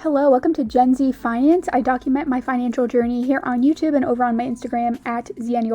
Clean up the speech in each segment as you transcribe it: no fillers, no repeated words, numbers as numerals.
Hello, welcome to Gen Z Finance. I document my financial journey here on YouTube and over on my Instagram at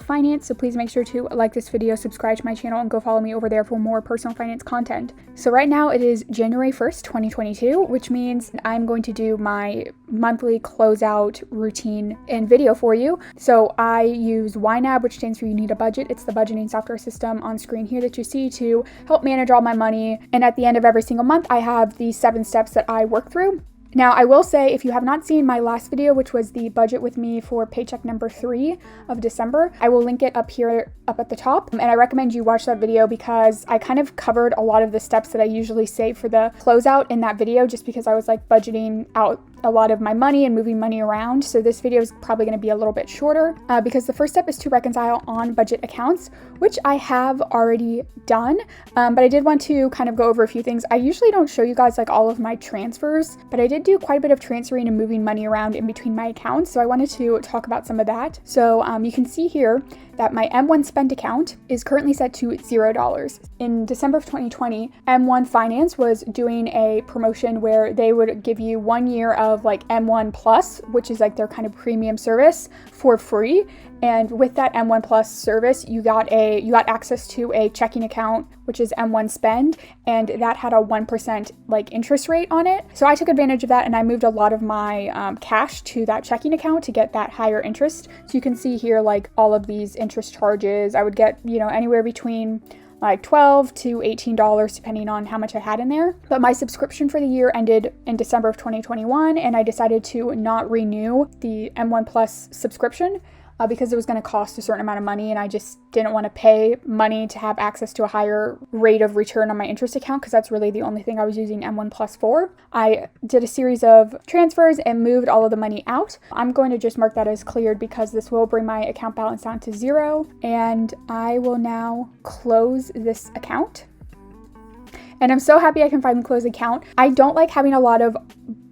@Finance. So please make sure to like this video, subscribe to my channel, and go follow me over there for more personal finance content. So right now it is January 1st, 2022, which means I'm going to do my monthly closeout routine and video for you. So I use ynab, which stands for You Need a Budget. It's the budgeting software system on screen here that you see to help manage all my money. And at the end of every single month, I have these 7 steps that I work through. Now, I will say, if you have not seen my last video, which was the budget with me for paycheck number 3 of December, I will link it up here, up at the top. And I recommend you watch that video because I kind of covered a lot of the steps that I usually say for the closeout in that video, just because I was like budgeting out a lot of my money and moving money around. So this video is probably going to be a little bit shorter because the first step is to reconcile on budget accounts, which I have already done. But I did want to kind of go over a few things. I usually don't show you guys like all of my transfers, but I did do quite a bit of transferring and moving money around in between my accounts. So I wanted to talk about some of that. So you can see here that my M1 spend account is currently set to $0. In December of 2020, M1 Finance was doing a promotion where they would give you 1 year of like M1 Plus, which is like their kind of premium service, for free. And with that M1 Plus service, you got access to a checking account, which is M1 Spend, and that had a 1% like interest rate on it. So I took advantage of that and I moved a lot of my cash to that checking account to get that higher interest. So you can see here like all of these interest charges. I would get, anywhere between like $12 to $18 depending on how much I had in there. But my subscription for the year ended in December of 2021, and I decided to not renew the M1 Plus subscription because it was going to cost a certain amount of money, and I just didn't want to pay money to have access to a higher rate of return on my interest account, because that's really the only thing I was using M1 Plus for. I did a series of transfers and moved all of the money out. I'm going to just mark that as cleared because this will bring my account balance down to 0, and I will now close this account. And I'm so happy I can finally close the account. I don't like having a lot of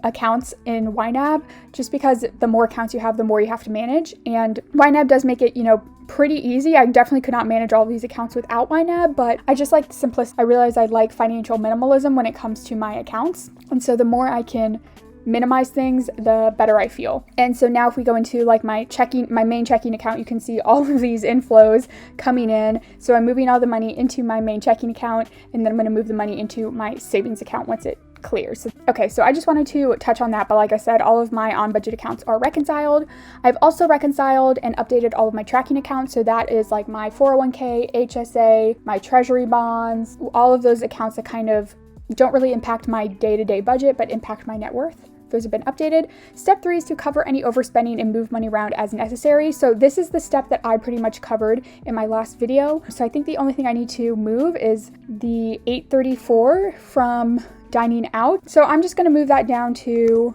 accounts in ynab just because the more accounts you have, the more you have to manage, and ynab does make it pretty easy. I definitely could not manage all of these accounts without ynab, but I just like the simplicity. I realized I like financial minimalism when it comes to my accounts, and so the more I can minimize things, the better I feel. And so now if we go into like my main checking account, you can see all of these inflows coming in. So I'm moving all the money into my main checking account, and then I'm going to move the money into my savings account once it clears. Okay, so I just wanted to touch on that, but like I said, all of my on-budget accounts are reconciled. I've also reconciled and updated all of my tracking accounts, so that is like my 401k, HSA, my treasury bonds, all of those accounts that kind of don't really impact my day-to-day budget, but impact my net worth. Those have been updated. Step 3 is to cover any overspending and move money around as necessary. So this is the step that I pretty much covered in my last video. So I think the only thing I need to move is the $834 from dining out. So I'm just going to move that down to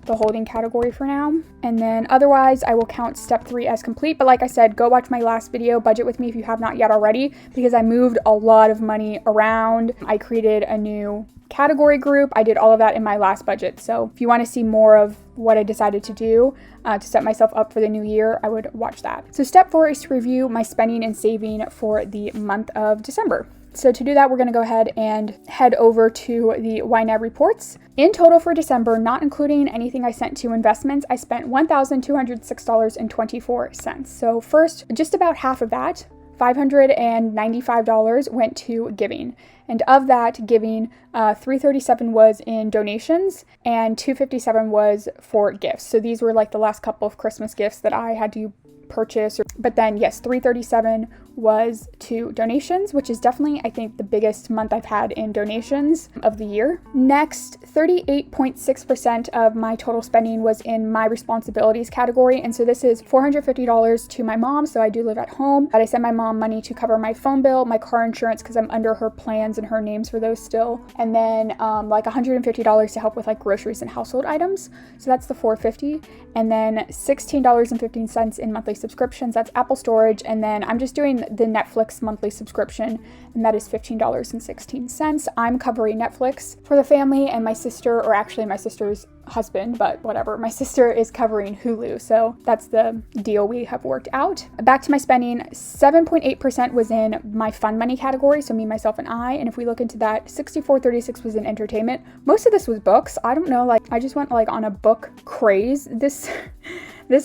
the holding category for now, and then otherwise I will count step 3 as complete. But like I said, go watch my last video, budget with me, if you have not yet already, because I moved a lot of money around. I created a new category group. I did all of that in my last budget. So if you want to see more of what I decided to do to set myself up for the new year, I would watch that. So step 4 is to review my spending and saving for the month of December. So to do that, we're going to go ahead and head over to the ynab reports. In total for December, not including anything I sent to investments, I spent $1,206.24. So first, just about half of that, $595, went to giving. And of that giving, $337 was in donations and $257 was for gifts. So these were like the last couple of Christmas gifts that I had to purchase. But then yes, $337 was to donations, which is definitely, I think, the biggest month I've had in donations of the year. Next, 38.6% of my total spending was in my responsibilities category. And so this is $450 to my mom. So I do live at home, but I send my mom money to cover my phone bill, my car insurance, because I'm under her plans and her names for those still. And then like $150 to help with like groceries and household items. So that's the $450. And then $16.15 in monthly subscriptions, that's Apple storage, and then I'm just doing the Netflix monthly subscription, and that is $15.16. I'm covering Netflix for the family, and my sister, or actually my sister's husband, but whatever, my sister is covering Hulu, so that's the deal we have worked out. Back to my spending, 7.8% was in my fun money category, so me, myself, and I, and if we look into that, 64.36 was in entertainment. Most of this was books. I don't know, like I just went like on a book craze this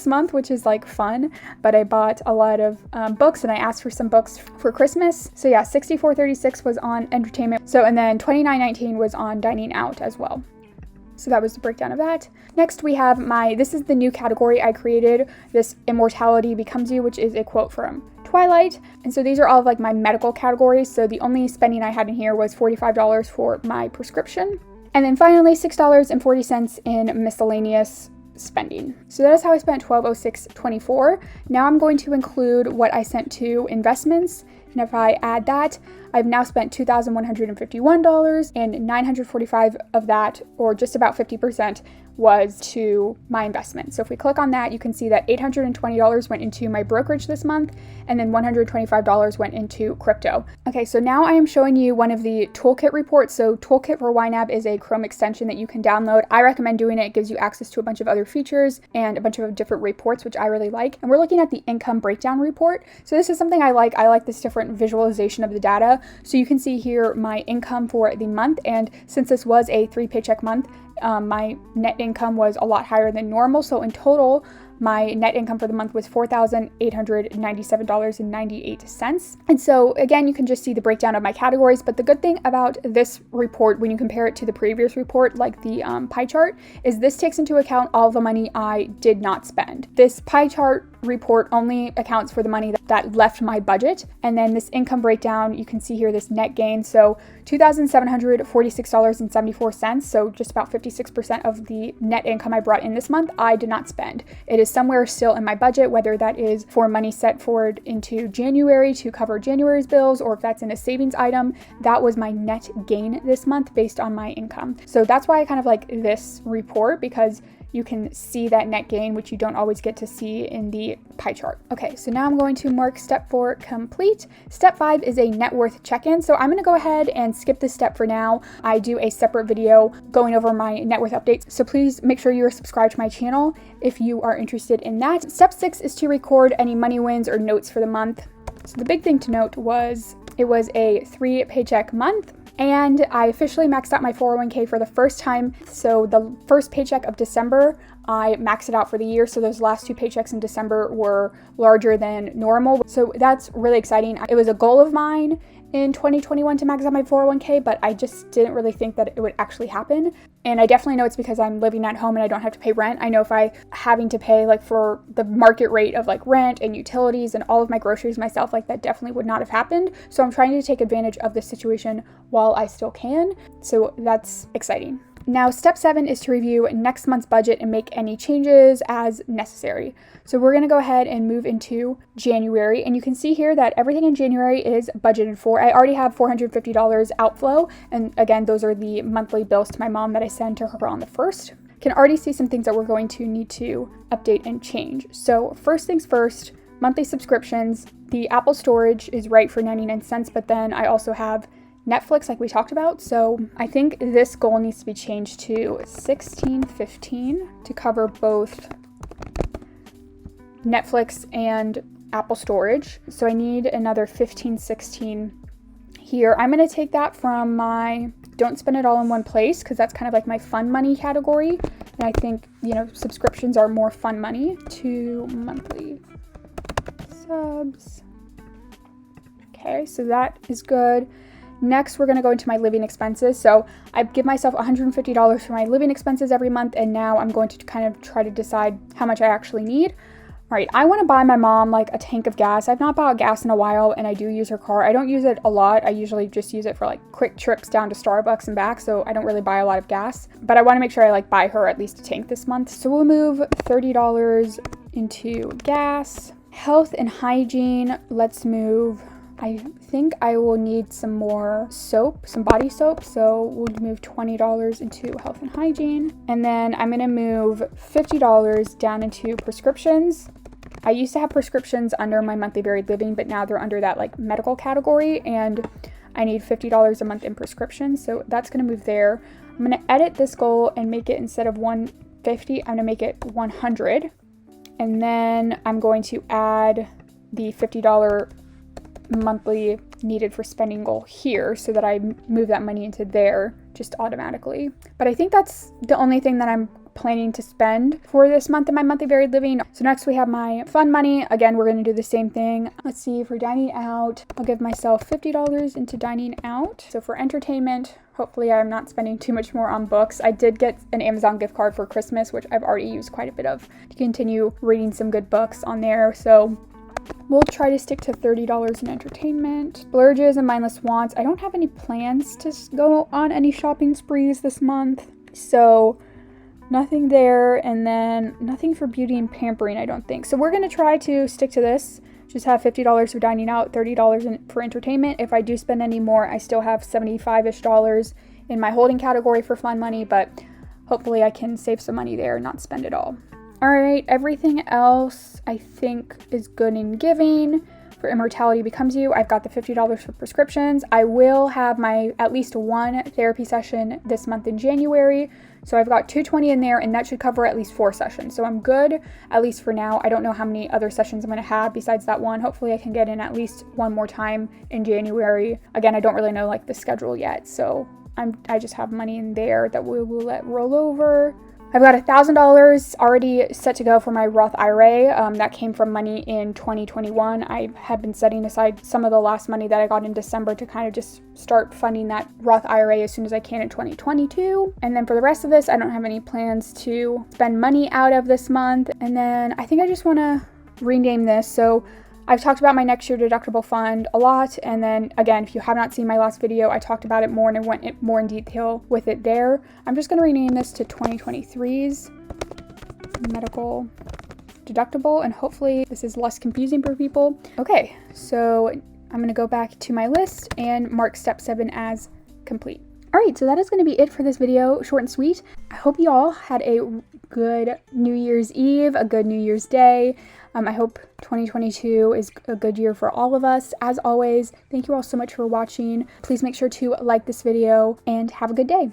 month, which is like fun, but I bought a lot of books, and I asked for some books for Christmas. So yeah, 64.36 was on entertainment. So, and then 29.19 was on dining out as well. So that was the breakdown of that. Next we have this is the new category I created, this Immortality Becomes You, which is a quote from Twilight. And so these are all of like my medical categories. So the only spending I had in here was $45 for my prescription. And then finally $6.40 in miscellaneous spending. So that is how I spent $12.06.24. Now I'm going to include what I sent to investments. And if I add that, I've now spent $2,151, and $945 of that, or just about 50%, was to my investment. So if we click on that, you can see that $820 went into my brokerage this month, and then $125 went into crypto. Okay, so now I am showing you one of the toolkit reports. So Toolkit for YNAB is a Chrome extension that you can download. I recommend doing it. It gives you access to a bunch of other features and a bunch of different reports, which I really like. And we're looking at the income breakdown report. So this is something I like. I like this different visualization of the data. So you can see here my income for the month, and since this was a 3-paycheck month, my net income was a lot higher than normal. So in total, my net income for the month was $4,897.98. And so again, you can just see the breakdown of my categories. But the good thing about this report, when you compare it to the previous report, like the pie chart, is this takes into account all the money I did not spend. This pie chart report only accounts for the money that left my budget. And then this income breakdown, you can see here this net gain. So $2,746.74. So just about 56% of the net income I brought in this month, I did not spend. It is somewhere still in my budget, whether that is for money set forward into January to cover January's bills, or if that's in a savings item. That was my net gain this month based on my income. So that's why I kind of like this report, because you can see that net gain, which you don't always get to see in the pie chart. Okay, so now I'm going to mark step 4 complete. Step 5 is a net worth check-in. So I'm gonna go ahead and skip this step for now. I do a separate video going over my net worth updates. So please make sure you are subscribed to my channel if you are interested in that. Step 6 is to record any money wins or notes for the month. So the big thing to note was it was a 3-paycheck month, and I officially maxed out my 401k for the first time. So the first paycheck of December, I maxed it out for the year. So those last 2 paychecks in December were larger than normal. So that's really exciting. It was a goal of mine in 2021 to max out my 401k, but I just didn't really think that it would actually happen. And I definitely know it's because I'm living at home and I don't have to pay rent. I know if I having to pay like for the market rate of like rent and utilities and all of my groceries myself, like that definitely would not have happened. So I'm trying to take advantage of this situation while I still can. So that's exciting. Now, step 7 is to review next month's budget and make any changes as necessary. So we're going to go ahead and move into January, and you can see here that everything in January is budgeted for. I already have $450 outflow, and again, those are the monthly bills to my mom that I send to her on the 1st. Can already see some things that we're going to need to update and change. So first things first, monthly subscriptions. The Apple storage is right for 99 cents, but then I also have Netflix, like we talked about. So I think this goal needs to be changed to $16.15 to cover both Netflix and Apple storage. So I need another $15.16 here. I'm going to take that from my don't spend it all in one place, because that's kind of like my fun money category. And I think, subscriptions are more fun money. To monthly subs. Okay, so that is good. Next, we're going to go into my living expenses. So I give myself $150 for my living expenses every month, and now I'm going to kind of try to decide how much I actually need. All right, I want to buy my mom like a tank of gas. I've not bought gas in a while, and I do use her car. I don't use it a lot. I usually just use it for like quick trips down to Starbucks and back, so I don't really buy a lot of gas. But I want to make sure I like buy her at least a tank this month. So we'll move $30 into gas. Health and hygiene, let's move. I think I will need some more soap, some body soap. So we'll move $20 into health and hygiene. And then I'm going to move $50 down into prescriptions. I used to have prescriptions under my monthly varied living, but now they're under that like medical category, and I need $50 a month in prescriptions, so that's going to move there. I'm going to edit this goal and make it, instead of 150, I'm going to make it 100. And then I'm going to add the $50 monthly needed for spending goal here so that I move that money into there just automatically. But I think that's the only thing that I'm planning to spend for this month in my monthly varied living. So next we have my fun money. Again, we're going to do the same thing. Let's see, for dining out, I'll give myself $50 into dining out. So for entertainment, hopefully I'm not spending too much more on books. I did get an Amazon gift card for Christmas, which I've already used quite a bit of to continue reading some good books on there. So we'll try to stick to $30 in entertainment. Splurges and mindless wants. I don't have any plans to go on any shopping sprees this month, so nothing there. And then nothing for beauty and pampering, I don't think. So we're going to try to stick to this. Just have $50 for dining out, $30 for entertainment. If I do spend any more, I still have $75-ish in my holding category for fun money, but hopefully I can save some money there and not spend it all. All right, everything else I think is good in giving. For Immortality Becomes You, I've got the $50 for prescriptions. I will have my at least one therapy session this month in January. So I've got $220 in there, and that should cover at least 4 sessions. So I'm good, at least for now. I don't know how many other sessions I'm going to have besides that one. Hopefully I can get in at least one more time in January. Again, I don't really know like the schedule yet. So I just have money in there that we will let roll over. I've got $1,000 already set to go for my Roth IRA. That came from money in 2021. I had been setting aside some of the last money that I got in December to kind of just start funding that Roth IRA as soon as I can in 2022. And then for the rest of this, I don't have any plans to spend money out of this month. And then I think I just want to rename this. So I've talked about my next year deductible fund a lot, and then again, if you have not seen my last video, I talked about it more and I went more in detail with it there. I'm just going to rename this to 2023's medical deductible, and hopefully this is less confusing for people. Okay, so I'm going to go back to my list and mark step 7 as complete. Alright, so that is going to be it for this video, short and sweet. I hope you all had a good New Year's Eve, a good New Year's Day. I hope 2022 is a good year for all of us. As always, thank you all so much for watching. Please make sure to like this video and have a good day.